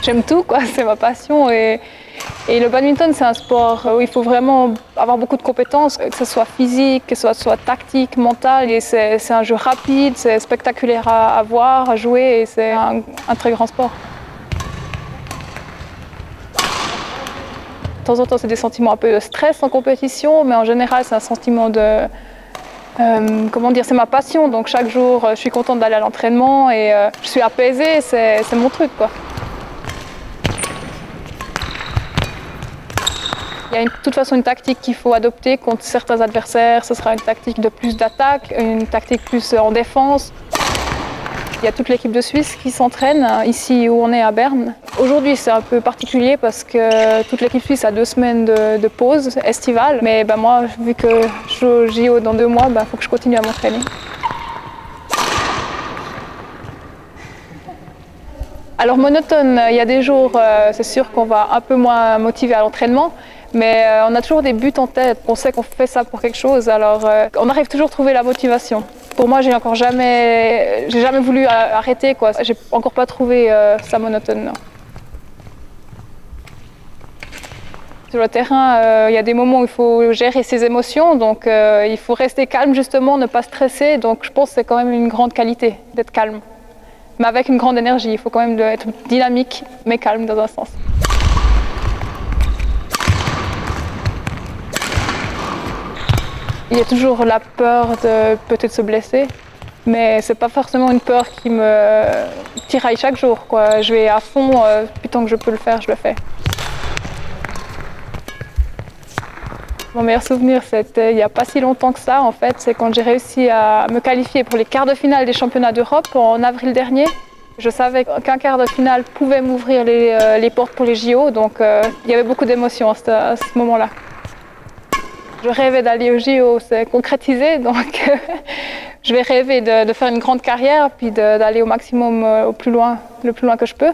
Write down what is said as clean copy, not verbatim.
J'aime tout, quoi. C'est ma passion. Et le badminton, c'est un sport où il faut vraiment avoir beaucoup de compétences, que ce soit physique, que ce soit tactique, mental. Et c'est un jeu rapide, c'est spectaculaire à voir, à jouer, et c'est un très grand sport. De temps en temps, c'est des sentiments un peu de stress en compétition, mais en général, c'est un sentiment de... comment dire, c'est ma passion, donc chaque jour, je suis contente d'aller à l'entraînement et je suis apaisée, c'est mon truc, quoi. Il y a de toute façon une tactique qu'il faut adopter contre certains adversaires. Ce sera une tactique de plus d'attaque, une tactique plus en défense. Il y a toute l'équipe de Suisse qui s'entraîne ici où on est à Berne. Aujourd'hui, c'est un peu particulier parce que toute l'équipe suisse a 2 semaines de pause estivale. Mais moi, vu que je joue au JO dans 2 mois, faut que je continue à m'entraîner. Alors monotone, il y a des jours, c'est sûr qu'on va un peu moins motivé à l'entraînement. Mais on a toujours des buts en tête, on sait qu'on fait ça pour quelque chose, alors on arrive toujours à trouver la motivation. Pour moi, j'ai jamais voulu arrêter, quoi. J'ai encore pas trouvé ça monotone, non. Sur le terrain, il y a des moments où il faut gérer ses émotions, donc il faut rester calme justement, ne pas stresser, donc je pense que c'est quand même une grande qualité d'être calme. Mais avec une grande énergie, il faut quand même être dynamique, mais calme dans un sens. Il y a toujours la peur de peut-être se blesser, mais c'est pas forcément une peur qui me tiraille chaque jour, quoi. Je vais à fond, puis tant que je peux le faire, je le fais. Mon meilleur souvenir, c'était il n'y a pas si longtemps que ça, en fait, c'est quand j'ai réussi à me qualifier pour les quarts de finale des championnats d'Europe en avril dernier. Je savais qu'un quart de finale pouvait m'ouvrir les portes pour les JO, donc il y avait beaucoup d'émotions à ce moment-là. Je rêvais d'aller au JO, c'est concrétisé, donc je vais rêver de faire une grande carrière, puis d'aller au maximum, le plus loin que je peux.